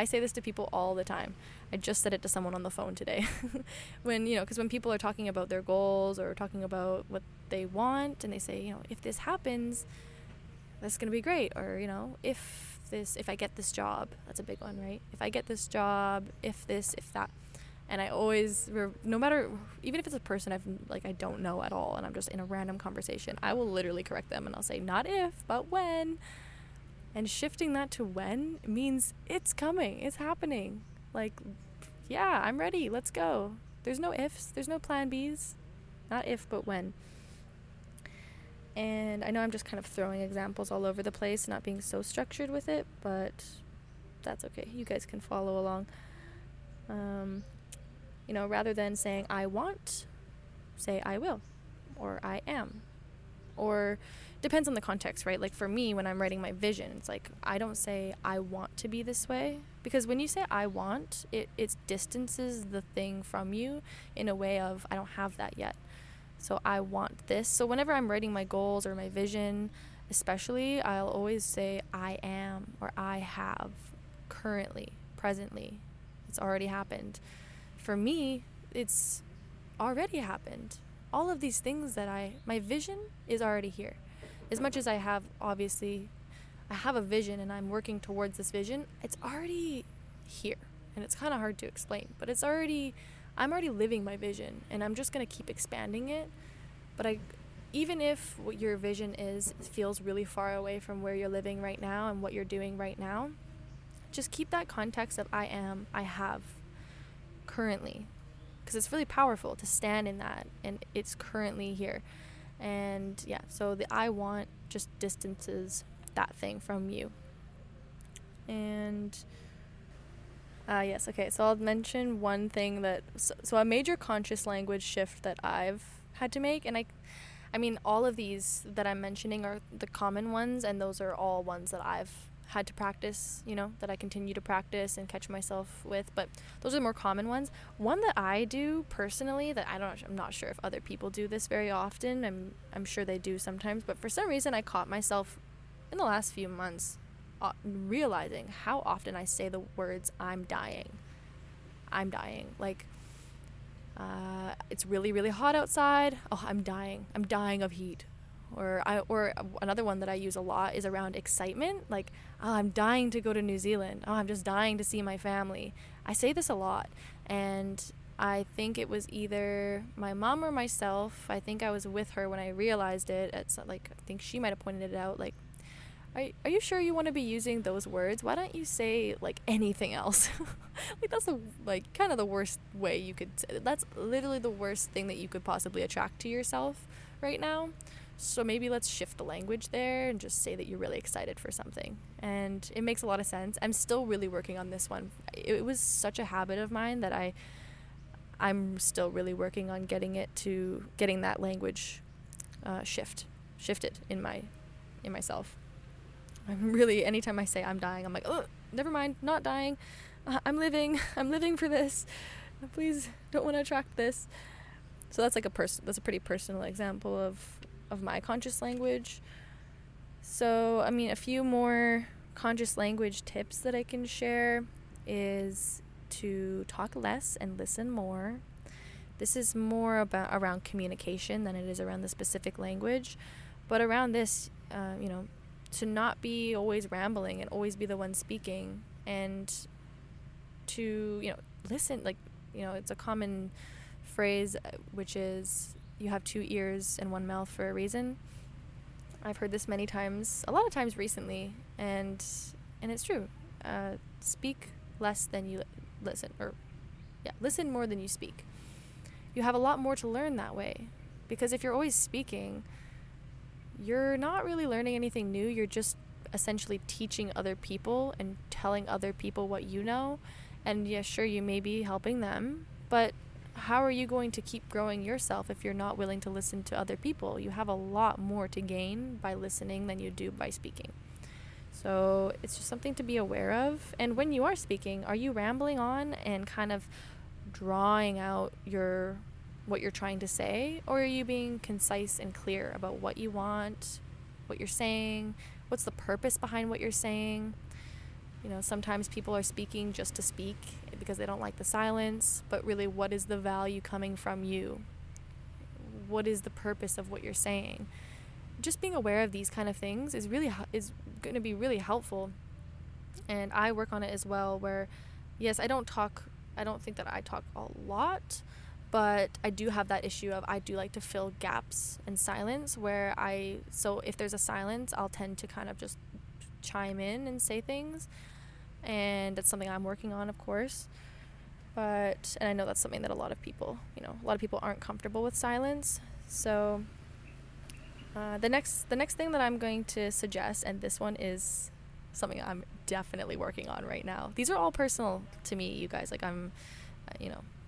I say this to people all the time. I just said it to someone on the phone today. Because when people are talking about their goals or talking about what they want, and they say, if this happens, that's going to be great. Or, if I get this job, that's a big one, right? If I get this job, if this, if that. And I always, no matter, even if it's a person I don't know at all, and I'm just in a random conversation, I will literally correct them, and I'll say, not if, but when. And shifting that to when means it's coming, it's happening. Yeah, I'm ready, let's go. There's no ifs, there's no plan Bs. Not if, but when. And I know I'm just kind of throwing examples all over the place, not being so structured with it, but that's okay. You guys can follow along. Rather than saying I want, say I will, or I am. Or depends on the context, right? Like for me, when I'm writing my vision, it's like I don't say I want to be this way, because when you say I want, it distances the thing from you in a way of I don't have that yet. So I want this. So whenever I'm writing my goals or my vision, especially, I'll always say I am or I have, currently, presently. It's already happened. For me, it's already happened. All of these things my vision is already here. As much as I have a vision and I'm working towards this vision, it's already here. And it's kind of hard to explain, but I'm already living my vision, and I'm just going to keep expanding it. But even if what your vision feels really far away from where you're living right now and what you're doing right now, just keep that context of I am, I have, currently. Because it's really powerful to stand in that, and it's currently here. And yeah, so the I want just distances that thing from you. And yes, okay, so I'll mention one thing so a major conscious language shift that I've had to make, and I mean all of these that I'm mentioning are the common ones, and those are all ones that I've had to practice, that I continue to practice and catch myself with, but those are the more common ones. One that I do personally that I'm not sure if other people do this very often. I'm sure they do sometimes, but for some reason I caught myself in the last few months realizing how often I say the words I'm dying. Like it's really, really hot outside. Oh, I'm dying of heat. Or another one that I use a lot is around excitement. Like, oh, I'm dying to go to New Zealand. Oh, I'm just dying to see my family. I say this a lot, and I think it was either my mom or myself. I think I was with her when I realized it. I think she might have pointed it out. Like, are you sure you want to be using those words? Why don't you say anything else? That's kind of the worst way you could. That's literally the worst thing that you could possibly attract to yourself right now. So maybe let's shift the language there and just say that you're really excited for something. And it makes a lot of sense. I'm still really working on this one. It was such a habit of mine that I'm still really working on getting that language shifted in myself. I'm really, anytime I say I'm dying, I'm like, oh, never mind, not dying. I'm living for this. Please don't want to attract this. So that's that's a pretty personal example of my conscious language. So, I mean, a few more conscious language tips that I can share is to talk less and listen more. This is more around communication than it is around the specific language. But around this, to not be always rambling and always be the one speaking, and to, listen. It's a common phrase, which is, you have 2 ears and 1 mouth for a reason. I've heard this many times, a lot of times recently, and it's true. Speak less than you listen, listen more than you speak. You have a lot more to learn that way, because if you're always speaking, you're not really learning anything new. You're just essentially teaching other people and telling other people what you know, and yeah, sure, you may be helping them, but how are you going to keep growing yourself if you're not willing to listen to other people? You have a lot more to gain by listening than you do by speaking. So it's just something to be aware of. And when you are speaking, are you rambling on and kind of drawing out what you're trying to say? Or are you being concise and clear about what you want, what you're saying, what's the purpose behind what you're saying? Sometimes people are speaking just to speak because they don't like the silence, but really, what is the value coming from you? What is the purpose of what you're saying? Just being aware of these kind of things is going to be really helpful. And I work on it as well, where yes, I don't think that I talk a lot, but I do have that issue of I do like to fill gaps and silence so if there's a silence, I'll tend to kind of just chime in and say things. And that's something I'm working on, of course. And I know that's something that a lot of people aren't comfortable with silence. So the next thing that I'm going to suggest, and this one is something I'm definitely working on right now. These are all personal to me, you guys. Like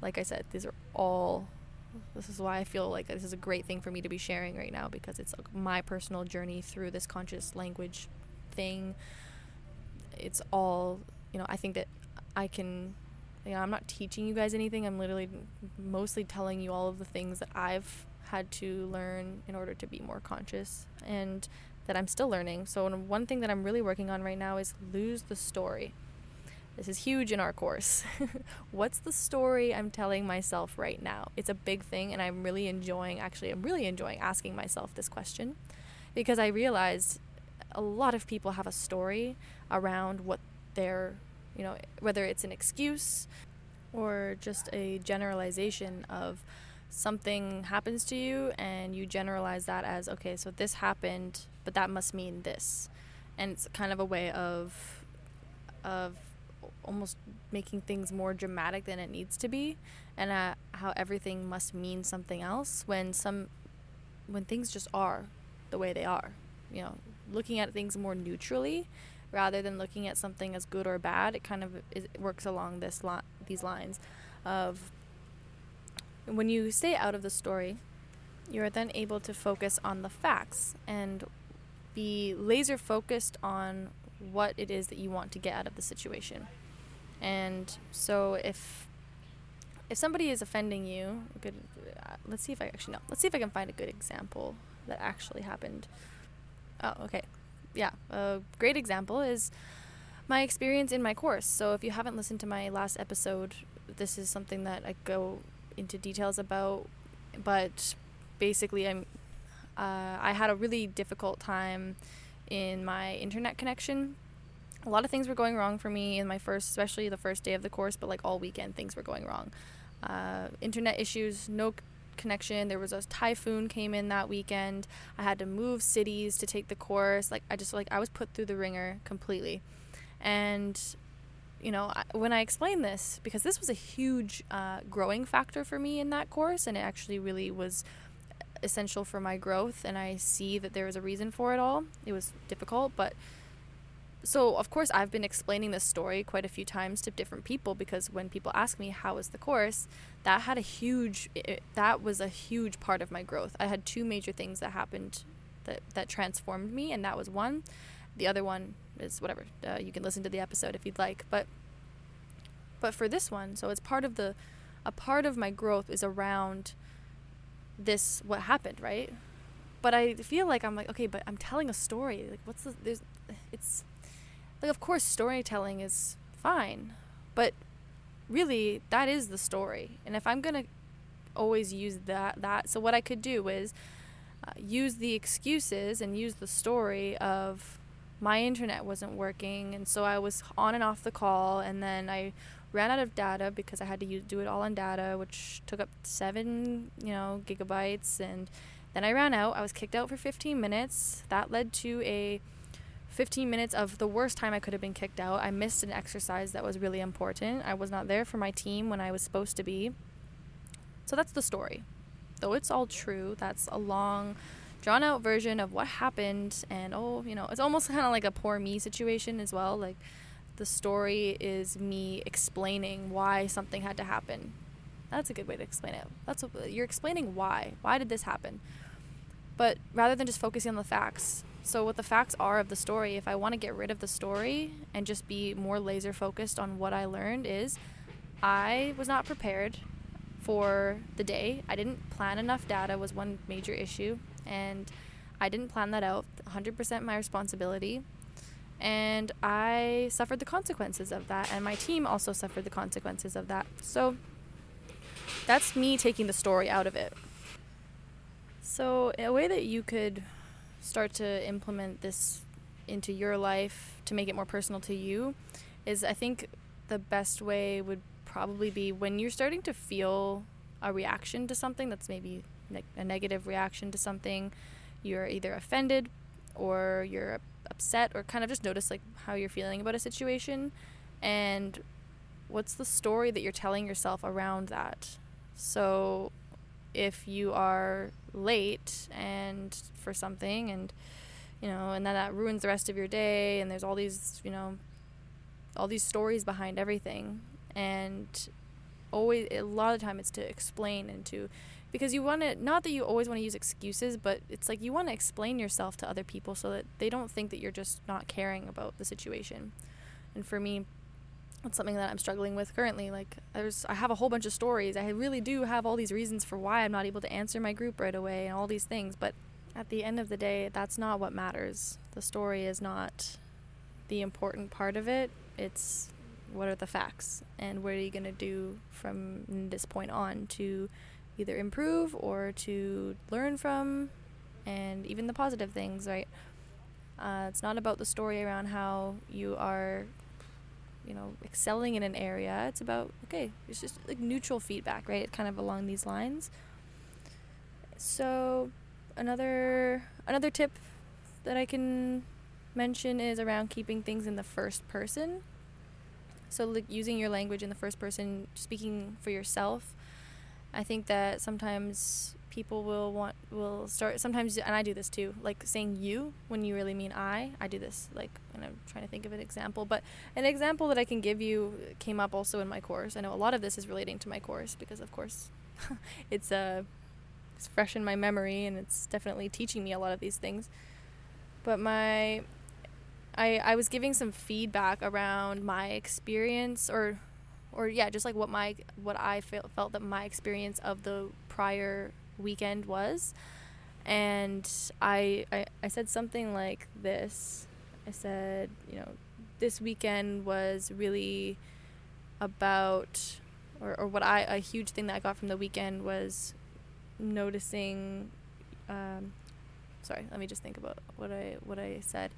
like I said, this is why I feel like this is a great thing for me to be sharing right now, because it's my personal journey through this conscious language thing. It's all, I think that I can, I'm not teaching you guys anything. I'm literally mostly telling you all of the things that I've had to learn in order to be more conscious, and that I'm still learning. So one thing that I'm really working on right now is lose the story. This is huge in our course. What's the story I'm telling myself right now? It's a big thing, and I'm really enjoying asking myself this question, because I realized a lot of people have a story around what they're, whether it's an excuse or just a generalization of something happens to you and you generalize that as, okay, so this happened, but that must mean this. And it's kind of a way of almost making things more dramatic than it needs to be, and how everything must mean something else when things just are the way they are. Looking at things more neutrally rather than looking at something as good or bad, it works along these lines of, when you stay out of the story, you're then able to focus on the facts and be laser focused on what it is that you want to get out of the situation. And so if somebody is offending you, let's see if I can find a good example that actually happened. Oh, okay. Yeah, a great example is my experience in my course. So if you haven't listened to my last episode, this is something that I go into details about. But basically, I had a really difficult time in my internet connection. A lot of things were going wrong for me in especially the first day of the course, but like all weekend things were going wrong. Internet issues, no connection. There was a typhoon came in that weekend. I had to move cities to take the course. I was put through the ringer completely. And when I explained this, because this was a huge growing factor for me in that course, and it actually really was essential for my growth, and I see that there was a reason for it all. It was difficult, but so of course I've been explaining this story quite a few times to different people, because when people ask me how was the course, that was a huge part of my growth. I had two major things that happened that transformed me, and that was one. The other one is whatever. You can listen to the episode if you'd like, but for this one, so it's a part of my growth is around what happened, right? But I feel like I'm like, okay, but I'm telling a story. Like, it's like, of course, storytelling is fine, but really, that is the story. And if I'm gonna always use that, so what I could do is use the excuses and use the story of my internet wasn't working, and so I was on and off the call, and then I ran out of data because I had to do it all on data, which took up 7 gigabytes, and then I ran out. I was kicked out for 15 minutes. That led to a 15 minutes of the worst time I could have been kicked out. I missed an exercise that was really important. I was not there for my team when I was supposed to be. So that's the story. Though it's all true, that's a long, drawn-out version of what happened, and it's almost kind of like a poor me situation as well. Like, the story is me explaining why something had to happen. That's a good way to explain it. You're explaining why. Why did this happen? But rather than just focusing on the facts. So what the facts are of the story, if I want to get rid of the story and just be more laser focused on what I learned, is I was not prepared for the day. I didn't plan enough data was one major issue, and I didn't plan that out. 100% my responsibility. and I suffered the consequences of that, and my team also suffered the consequences of that. So that's me taking the story out of it. So a way that you could start to implement this into your life to make it more personal to you is, I think the best way would probably be when you're starting to feel a reaction to something that's maybe a negative reaction to something, you're either offended or you're upset, or kind of just notice like how you're feeling about a situation, and what's the story that you're telling yourself around that. So if you are late and for something, and and then that ruins the rest of your day, and there's all these all these stories behind everything, and always a lot of the time it's to explain and to, because you want to, not that you always want to use excuses, but it's like you want to explain yourself to other people so that they don't think that you're just not caring about the situation. And for me, it's something that I'm struggling with currently. Like I have a whole bunch of stories. I really do have all these reasons for why I'm not able to answer my group right away and all these things, but at the end of the day, that's not what matters. The story is not the important part of it. It's what are the facts, and what are you going to do from this point on to either improve or to learn from, and even the positive things, right? It's not about the story around how you are excelling in an area. It's about, okay, it's just like neutral feedback, right? Kind of along these lines. So another tip that I can mention is around keeping things in the first person. So like using your language in the first person, speaking for yourself. I think that sometimes people will start, sometimes, and I do this too, like saying you when you really mean I do this, like, and I'm trying to think of an example, but an example that I can give you came up also in my course. I know a lot of this is relating to my course because, of course, it's fresh in my memory, and it's definitely teaching me a lot of these things. But I was giving some feedback around my experience, or yeah, just like what I felt that my experience of the prior weekend was. And I said something like this. I said, this weekend was really about, or what a huge thing that I got from the weekend was noticing, sorry, let me just think about what I said.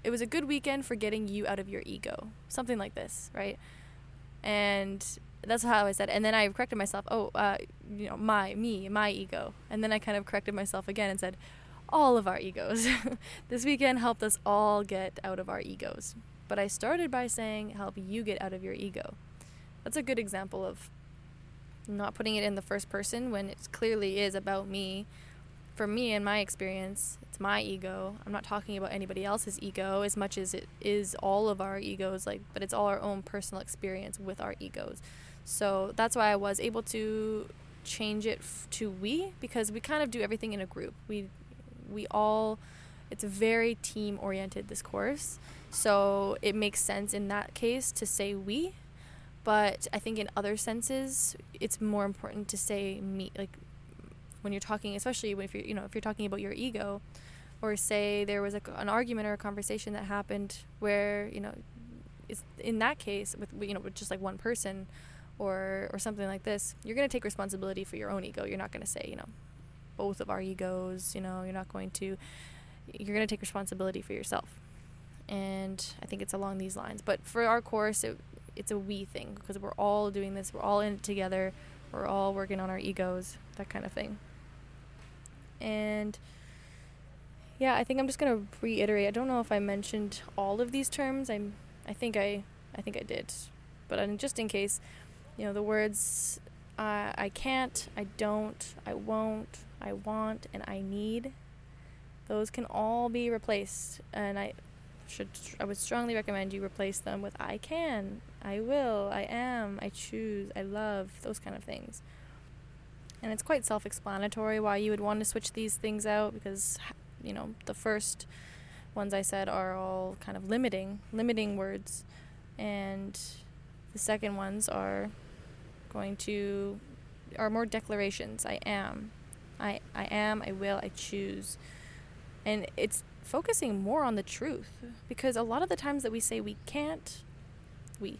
It was a good weekend for getting you out of your ego. Something like this, right? And that's how I said. And then I corrected myself. My ego. And then I kind of corrected myself again and said, all of our egos. This weekend helped us all get out of our egos. But I started by saying, help you get out of your ego. That's a good example of not putting it in the first person when it clearly is about me. For me, in my experience, it's my ego. I'm not talking about anybody else's ego as much as it is all of our egos, but it's all our own personal experience with our egos. So that's why I was able to change it to we, because we kind of do everything in a group. We all, it's very team oriented, this course. So it makes sense in that case to say we, but I think in other senses, it's more important to say me, like, when you're talking, especially if you're talking about your ego, or say there was an argument or a conversation that happened where it's in that case with just like one person or something like this, you're going to take responsibility for your own ego. You're not going to say both of our egos. You're going to take responsibility for yourself. And I think it's along these lines. But for our course, it's a we thing, because we're all doing this. We're all in it together. We're all working on our egos, that kind of thing. And yeah, I think I'm just going to reiterate. I don't know if I mentioned all of these terms. I think I did. But just in case, the words I can't, I don't, I won't, I want, and I need, those can all be replaced. And I would strongly recommend you replace them with I can, I will, I am, I choose, I love, those kind of things. And it's quite self-explanatory why you would want to switch these things out, because, the first ones I said are all kind of limiting words. And the second ones are more declarations. I am, I will, I choose. And it's focusing more on the truth, because a lot of the times that we say we can't, we